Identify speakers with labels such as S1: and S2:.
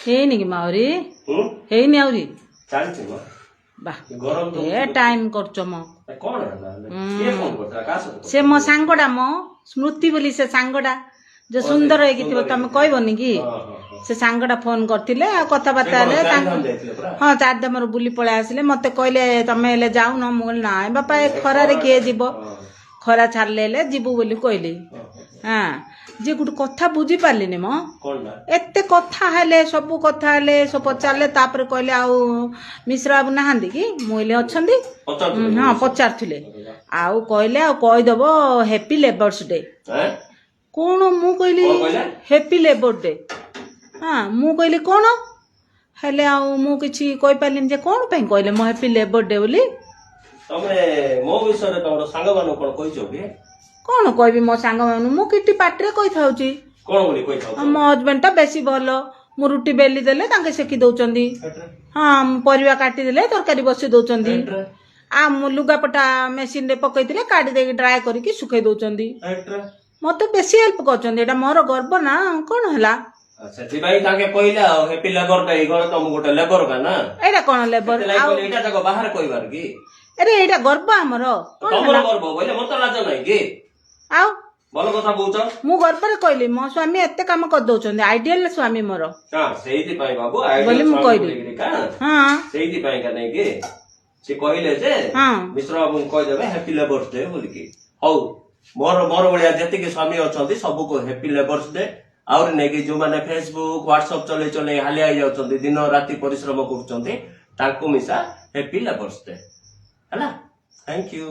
S1: ହେଇନି କି ମାଉରୀ ହେଇନି ଆହୁରି
S2: ଚାଲିଛି ମ
S1: ବା
S2: ଗରମ
S1: ଏ ଟାଇମ କରୁଛ ମ
S2: କଣ ହେଲା କିଏ ଫୋନ କରିଥିଲା କାହା ସହିତ
S1: ସେ ମୋ ସାଙ୍ଗଟା ମ ସ୍ମୃତି ବୋଲି ସେ ସାଙ୍ଗଟା ଯୋଉ ସୁନ୍ଦର ହେଇକି ଥିବ ତମେ କହିବନି କି ସେ ସାଙ୍ଗଟା ଫୋନ କରିଥିଲେ ଆଉ କଥାବାର୍ତ୍ତା ହେଲେ ହଁ ଚାରିଧାମରୁ ବୁଲି ପଳେଇ ଆସିଲେ ମତେ କହିଲେ ତମେ ହେଲେ ଯାଉନ ମୁଁ କହିଲି ନାଇଁ ବାପା ଏ ଖରାରେ କିଏ ଯିବ ଖରା ଛାଡ଼ିଲେ ହେଲେ ଯିବୁ ବୋଲି କହିଲି ହଁ ଯେ ଗୋଟେ କଥା ବୁଝିପାରିଲିନି ମ ଏତେ କଥା ହେଲେ ସବୁ ପଚାରିଲେ ତାପରେ କହିଲେ ଆଉ ମିଶ୍ର ବାବୁ ନାହାନ୍ତି କି ମୁଁ କହିଲି ଅଛନ୍ତି ହଁ ପଚାରୁଥିଲେ ଆଉ କହିଲେ ଆଉ କହିଦବ ହ୍ୟାପି ଲେବର୍ସ ଡେ କଣ ମୁଁ କହିଲି ହ୍ୟାପି ଲେବର ଡେ ହଁ ମୁଁ କହିଲି କଣ ହେଲେ ଆଉ ମୁଁ କିଛି କହିପାରିଲିନି ଯେ କଣ ପାଇଁ କହିଲେ ମୋ ହ୍ୟାପି ଲେବର ଡେ ବୋଲି
S2: ତମେ ମୋ ବିଷୟରେ ତମର ସାଙ୍ଗମାନଙ୍କୁ କଣ କହିଛ କି
S1: କଣ କହିବି ମୋ ସାଙ୍ଗମାନଙ୍କୁ ମୁଁ କିଟି ପାଟିରେ କହିଥାଉଛି
S2: କଣ ବୋଲି କହିଥାଉ
S1: ମୋ ହଜବେଣ୍ଡ ଟା ବେଶୀ ଭଲ ମୁଁ ରୁଟି ବେଲି ଦେଲେ ତାଙ୍କେ ସେକି ଦଉଛନ୍ତି ହଁ ପରିବା କାଟିଦେଲେ ତରକାରୀ ବସେଇ ଦଉଛନ୍ତି ଆଉ ମୁଁ ଲୁଗାପଟା ମେସିନରେ ପକେଇଥିଲେ କାଢି ଦେଇକି ଡ୍ରାଏ କରିକି ଶୁଖେଇ ଦଉଛନ୍ତି ମତେ ବେଶୀ ହେଲ୍ପ କରୁଛନ୍ତି ଏଇଟା ମୋର ଗର୍ବ ନା କଣ ହେଲା
S2: ସେଥିପାଇଁ ତାଙ୍କେ କହିଲେ ଆଉ ହ୍ୟାପି ଲେବର ଡେ ଘର ତମ ଗୋଟେ ଲେବର କା ନା
S1: ଏଇଟା କଣ ଲେବର ଆଉ
S2: ଏଇଟା ଯାକ ବାହାରେ କହିବାର କି
S1: ଆରେ ଏଇଟା ଗର୍ବ ଆମର
S2: ତମର ଗର୍ବ ବୋଇଲେ ମତେ ଲାଜ ନାହିଁ କି
S1: ଆଉ
S2: ଭଲ କଥା କହୁଛ
S1: ମୁଁ ଗର୍ବରେ କହିଲି ମୋ ସ୍ୱାମୀ ଏତେ କାମ କରିଦଉଛନ୍ତି ଆଇଡିଆଲ ସ୍ୱାମୀ ମୋର
S2: ସେଇଥିପାଇଁ ବାବୁ
S1: ବୋଲି ମୁଁ କହିଲି ହଁ
S2: ସେଇଥିପାଇଁ କା ନାଇକି ସେ କହିଲେ ଯେ ମିଶ୍ର ବାବୁଙ୍କୁ କହିଦେବେ ହ୍ୟାପି ଲେବର୍ସ ଡେ ବୋଲିକି ହଉ ମୋର ଭଳିଆ ଯେତିକି ସ୍ୱାମୀ ଅଛନ୍ତି ସବୁକୁ ହ୍ୟାପି ଲେବର୍ସ ଡେ ଆହୁରି ନେଇକି ଯୋଉମାନେ ଫେସବୁକ୍ ହ୍ୱାଟ୍ସଆପ୍ ଚଲେଇ ହାଲିଆ ହେଇଯାଉଛନ୍ତି ଦିନ ରାତି ପରିଶ୍ରମ କରୁଛନ୍ତି ତାଙ୍କୁ ମିଶା ହ୍ୟାପି ଲେବର୍ସ ଡେ ହେଲା ଥ୍ୟାଙ୍କ ୟୁ